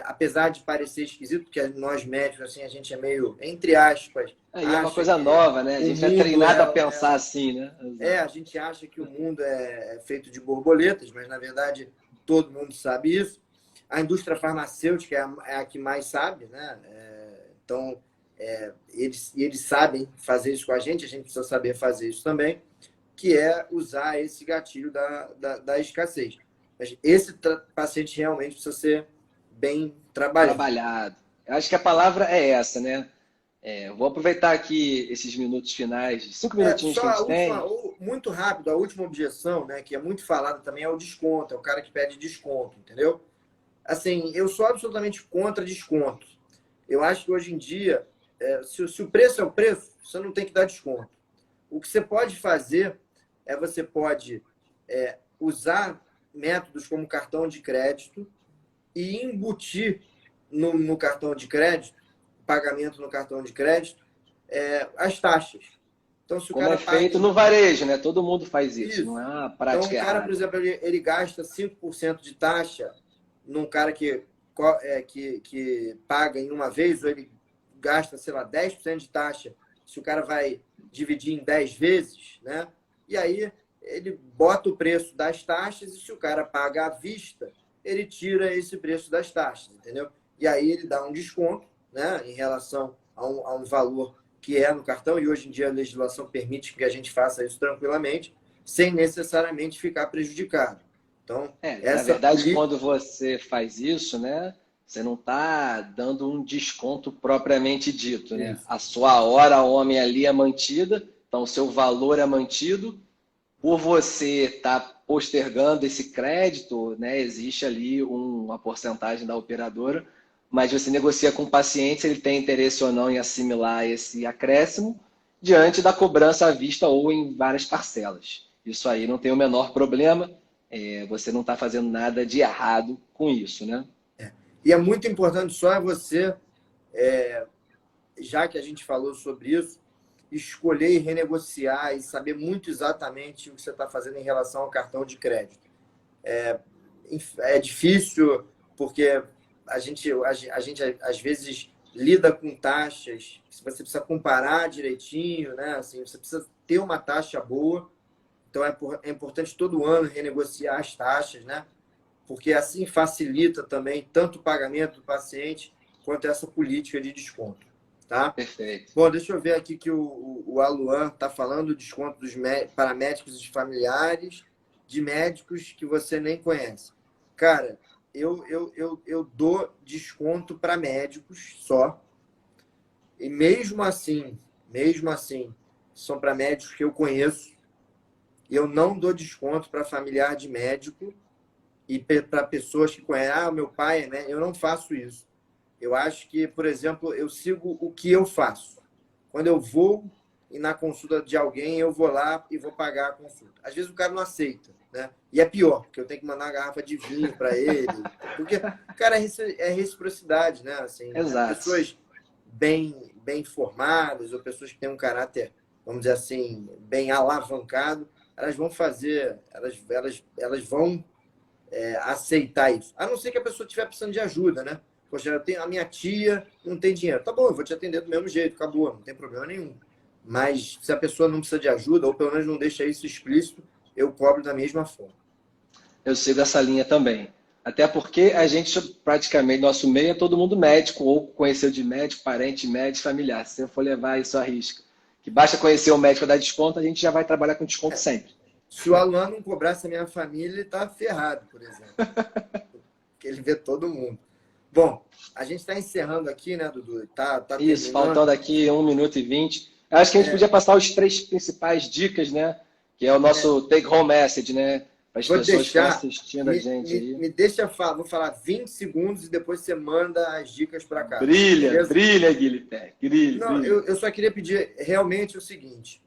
apesar de parecer esquisito, porque nós médicos, assim, a gente é meio, entre aspas... E é uma coisa nova, né? A gente é treinado a pensar assim, né? A gente acha que o mundo é feito de borboletas, mas, na verdade, todo mundo sabe isso. A indústria farmacêutica é a que mais sabe, né? Então, eles sabem fazer isso com a gente precisa saber fazer isso também, que é usar esse gatilho da escassez. Mas esse paciente realmente precisa ser bem trabalhado. Trabalhado. Eu acho que a palavra é essa, né? Vou aproveitar aqui esses minutos finais, 5 minutinhos que a gente tem. Muito rápido, a última objeção, né, que é muito falada também, é o desconto, é o cara que pede desconto, entendeu? Assim, eu sou absolutamente contra desconto. Eu acho que hoje em dia, se o preço é o preço, você não tem que dar desconto. O que você pode fazer você pode usar métodos como cartão de crédito e embutir no cartão de crédito, pagamento no cartão de crédito, as taxas. Então, se o Como cara feito no varejo, né? Todo mundo faz isso, não é uma prática então, o cara, errada. por exemplo, ele gasta 5% de taxa num cara que paga em uma vez, ou ele gasta, sei lá, 10% de taxa, se o cara vai dividir em 10 vezes, né? E aí ele bota o preço das taxas e se o cara paga à vista, ele tira esse preço das taxas, entendeu? E aí ele dá um desconto, né, em relação a um valor que é no cartão, e hoje em dia a legislação permite que a gente faça isso tranquilamente, sem necessariamente ficar prejudicado. Então, na verdade, quando você faz isso, né, você não está dando um desconto propriamente dito, né? Isso. A sua hora homem ali é mantida, então o seu valor é mantido. Por você estar postergando esse crédito, né, existe ali uma porcentagem da operadora, mas você negocia com o paciente se ele tem interesse ou não em assimilar esse acréscimo diante da cobrança à vista ou em várias parcelas. Isso aí não tem o menor problema, você não está fazendo nada de errado com isso, né? E é muito importante só você, já que a gente falou sobre isso, escolher e renegociar e saber muito exatamente o que você está fazendo em relação ao cartão de crédito. É difícil porque a gente às vezes lida com taxas, você precisa comparar direitinho, né? Assim, você precisa ter uma taxa boa. Então é importante todo ano renegociar as taxas, né? Porque assim facilita também tanto o pagamento do paciente quanto essa política de desconto. Tá? Perfeito. Bom, deixa eu ver aqui que o Aluan está falando desconto para médicos e familiares de médicos que você nem conhece. Cara, eu dou desconto para médicos só. E mesmo assim, são para médicos que eu conheço. E eu não dou desconto para familiar de médico e para pessoas que conhecem. Meu pai, né? Eu não faço isso. Eu acho que, por exemplo, eu sigo o que eu faço. Quando eu vou e na consulta de alguém, eu vou lá e vou pagar a consulta. Às vezes o cara não aceita, né? E é pior, porque eu tenho que mandar uma garrafa de vinho para ele. Porque, cara, é reciprocidade, né? Assim, Exato. pessoas bem formadas ou pessoas que têm um caráter, vamos dizer assim, bem alavancado, elas vão fazer, elas vão aceitar isso. A não ser que a pessoa estiver precisando de ajuda, né? Poxa, a minha tia não tem dinheiro. Tá bom, eu vou te atender do mesmo jeito, acabou, não tem problema nenhum. Mas se a pessoa não precisa de ajuda, ou pelo menos não deixa isso explícito, eu cobro da mesma forma. Eu sigo essa linha também. Até porque a gente, praticamente, nosso meio é todo mundo médico, ou conheceu de médico, parente médico, familiar. Se você for levar isso à risca, que basta conhecer o médico dar desconto, a gente já vai trabalhar com desconto sempre. Se o Aluan não cobrasse a minha família, ele tá ferrado, por exemplo. Porque ele vê todo mundo. Bom, a gente está encerrando aqui, né, Dudu? Tá isso, faltando aqui 1 minuto e 20. Eu acho que a gente podia passar os 3 principais dicas, né? Que é o nosso take-home message, né? Para as pessoas que estão assistindo a gente aí. Me deixa falar, vou falar 20 segundos e depois você manda as dicas para cá. Brilha, Guilherme. Não, eu só queria pedir realmente o seguinte.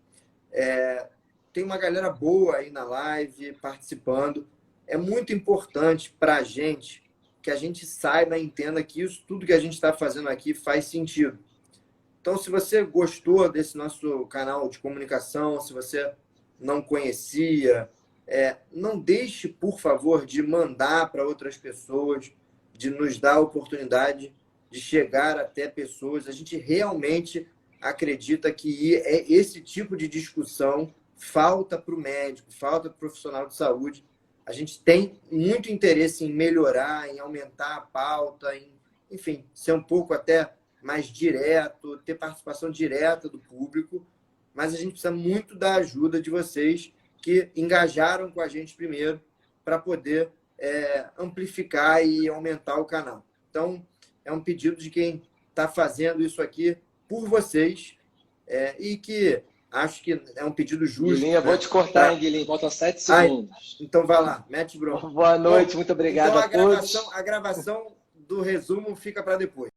Tem uma galera boa aí na live participando. É muito importante para a gente que a gente saiba e entenda que isso tudo que a gente está fazendo aqui faz sentido. Então, se você gostou desse nosso canal de comunicação, se você não conhecia, não deixe, por favor, de mandar para outras pessoas, de nos dar a oportunidade de chegar até pessoas. A gente realmente acredita que esse tipo de discussão falta para o médico, falta para o profissional de saúde. A gente tem muito interesse em melhorar, em aumentar a pauta, enfim, ser um pouco até mais direto, ter participação direta do público, mas a gente precisa muito da ajuda de vocês que engajaram com a gente primeiro para poder amplificar e aumentar o canal. Então, é um pedido de quem está fazendo isso aqui por vocês e que acho que é um pedido justo. Guilherme, eu vou te cortar, hein, Guilherme? Faltam 7 segundos. Então, vai lá, mete bronca. Boa noite, muito obrigado então, a todos. A gravação do resumo fica para depois.